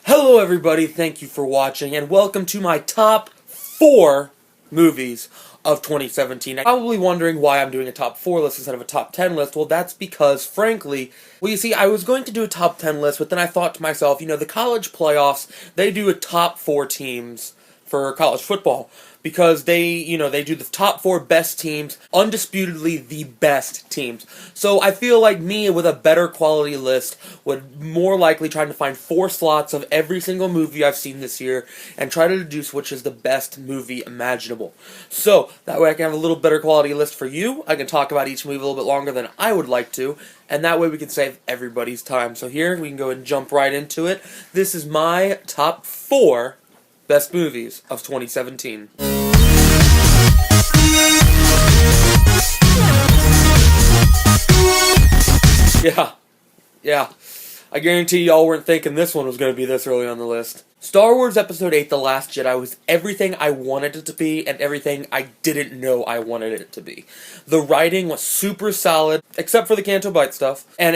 Hello everybody, thank you for watching, and welcome to my top 4 movies of 2017. You're probably wondering why I'm doing a top 4 list instead of a top 10 list. Well, that's because, frankly, you see, I was going to do a top 10 list, but then I thought to myself, the college playoffs, they do a top 4 teams for college football. Because they do the top 4 best teams, undisputedly the best teams. So I feel like me with a better quality list would more likely try to find 4 slots of every single movie I've seen this year and try to deduce which is the best movie imaginable. So that way I can have a little better quality list for you. I can talk about each movie a little bit longer than I would like to, and that way we can save everybody's time. So here we can go and jump right into it. This is my top 4 best movies of 2017. Yeah. I guarantee y'all weren't thinking this one was going to be this early on the list. Star Wars Episode 8: The Last Jedi was everything I wanted it to be and everything I didn't know I wanted it to be. The writing was super solid, except for the Canto Bight stuff, and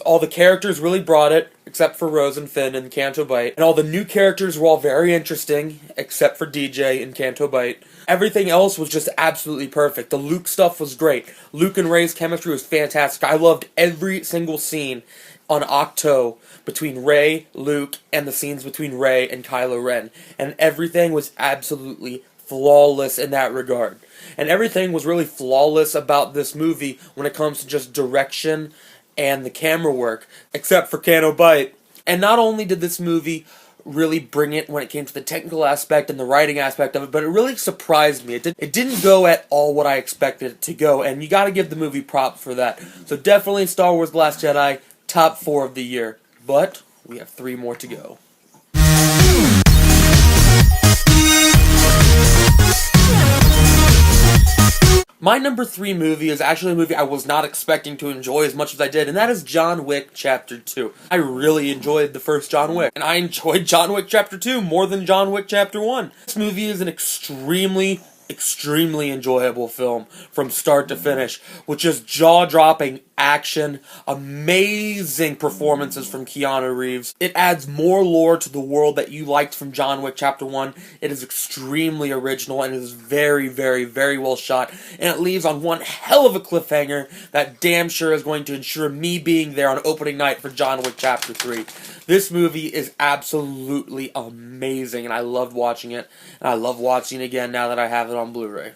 all the characters really brought it, except for Rose and Finn and Canto Bight, and all the new characters were all very interesting, except for DJ and Canto Bight. Everything else was just absolutely perfect. The Luke stuff was great. Luke and Rey's chemistry was fantastic. I loved every single scene on Octo between Rey, Luke, and the scenes between Rey and Kylo Ren. And everything was absolutely flawless in that regard. And everything was really flawless about this movie when it comes to just direction and the camera work, except for Canto Bight. And not only did this movie really bring it when it came to the technical aspect and the writing aspect of it, but it really surprised me. It didn't go at all what I expected it to go, and you gotta give the movie props for that. So definitely Star Wars: The Last Jedi, top 4 of the year. But we have 3 more to go. My number 3 movie is actually a movie I was not expecting to enjoy as much as I did, and that is John Wick Chapter 2. I really enjoyed the first John Wick, and I enjoyed John Wick Chapter 2 more than John Wick Chapter 1. This movie is an extremely enjoyable film from start to finish, with just jaw-dropping action, amazing performances from Keanu Reeves. It adds more lore to the world that you liked from John Wick Chapter 1. It is extremely original and it is very, very, very well shot, and it leaves on one hell of a cliffhanger that damn sure is going to ensure me being there on opening night for John Wick Chapter 3. This movie is absolutely amazing, and I loved watching it, and I love watching it again now that I have it on Blu-ray.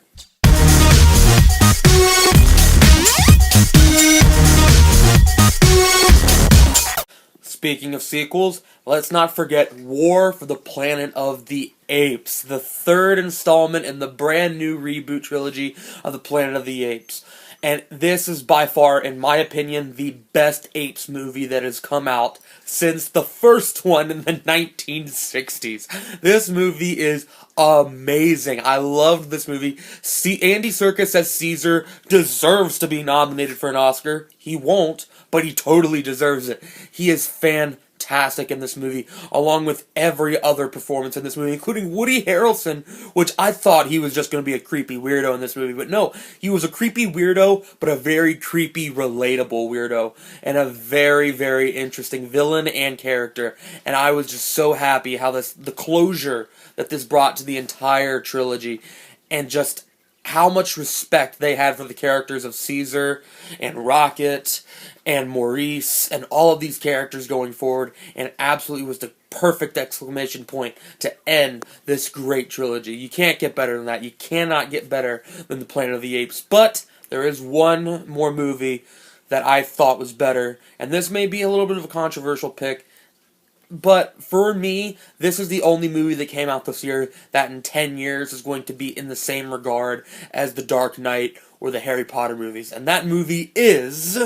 Speaking of sequels, let's not forget War for the Planet of the Apes, the 3rd installment in the brand new reboot trilogy of the Planet of the Apes. And this is by far, in my opinion, the best Apes movie that has come out since the first one in the 1960s. This movie is amazing. I loved this movie. Andy Serkis as Caesar deserves to be nominated for an Oscar. He won't, but he totally deserves it. He is fantastic in this movie, along with every other performance in this movie, including Woody Harrelson, which I thought he was just going to be a creepy weirdo in this movie, but no, he was a creepy weirdo, but a very creepy, relatable weirdo, and a very, very interesting villain and character, and I was just so happy how the closure that this brought to the entire trilogy, and just how much respect they had for the characters of Caesar and Rocket and Maurice and all of these characters going forward, and absolutely was the perfect exclamation point to end this great trilogy. You can't get better than that. You cannot get better than the Planet of the Apes. But there is one more movie that I thought was better, and this may be a little bit of a controversial pick, but for me, this is the only movie that came out this year that in 10 years is going to be in the same regard as The Dark Knight or the Harry Potter movies. And that movie is...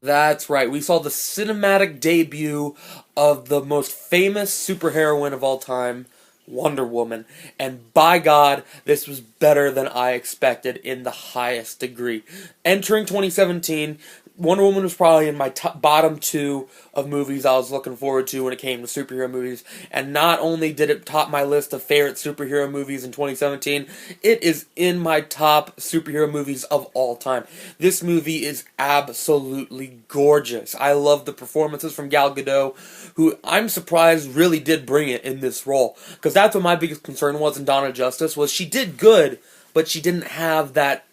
That's right, we saw the cinematic debut of the most famous superheroine of all time, Wonder Woman, and by God, this was better than I expected in the highest degree. Entering 2017, Wonder Woman was probably in my bottom 2 of movies I was looking forward to when it came to superhero movies. And not only did it top my list of favorite superhero movies in 2017, it is in my top superhero movies of all time. This movie is absolutely gorgeous. I love the performances from Gal Gadot, who I'm surprised really did bring it in this role. Because that's what my biggest concern was in Dawn of Justice, was she did good, but she didn't have that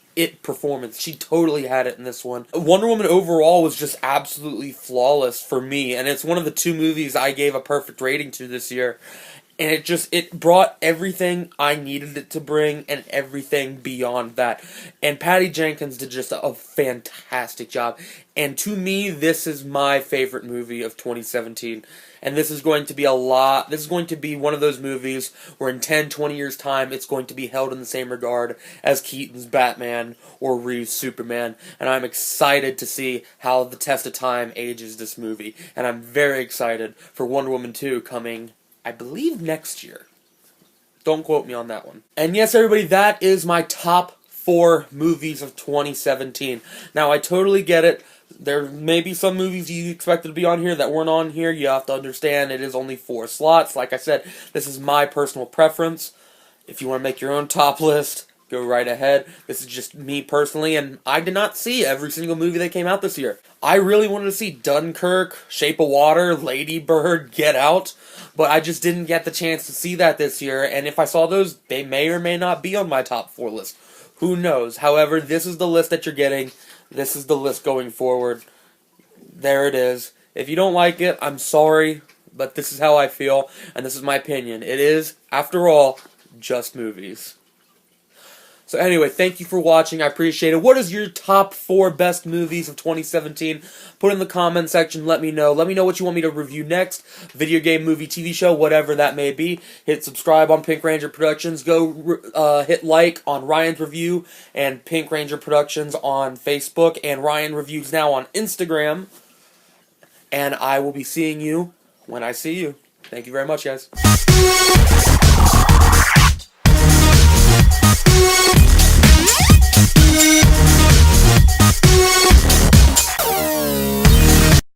performance. She totally had it in this one. Wonder Woman overall was just absolutely flawless for me, and it's one of the 2 movies I gave a perfect rating to this year. And it brought everything I needed it to bring and everything beyond that. And Patty Jenkins did just a fantastic job. And to me, this is my favorite movie of 2017. And this is going to be this is going to be one of those movies where in 10, 20 years' time, it's going to be held in the same regard as Keaton's Batman or Reeves' Superman. And I'm excited to see how the test of time ages this movie. And I'm very excited for Wonder Woman 2 coming, I believe, next year. Don't quote me on that one. And yes, everybody, that is my top 4 movies of 2017. Now, I totally get it. There may be some movies you expected to be on here that weren't on here. You have to understand it is only 4 slots. Like I said, this is my personal preference. If you want to make your own top list, go right ahead. This is just me personally, and I did not see every single movie that came out this year. I really wanted to see Dunkirk, Shape of Water, Lady Bird, Get Out, but I just didn't get the chance to see that this year, and if I saw those, they may or may not be on my top 4 list. Who knows? However, this is the list that you're getting. This is the list going forward. There it is. If you don't like it, I'm sorry, but this is how I feel, and this is my opinion. It is, after all, just movies. So anyway, thank you for watching. I appreciate it. What is your top 4 best movies of 2017? Put in the comment section. Let me know. Let me know what you want me to review next. Video game, movie, TV show, whatever that may be. Hit subscribe on Pink Ranger Productions. Go hit like on Ryan's Review and Pink Ranger Productions on Facebook. And Ryan Reviews Now on Instagram. And I will be seeing you when I see you. Thank you very much, guys.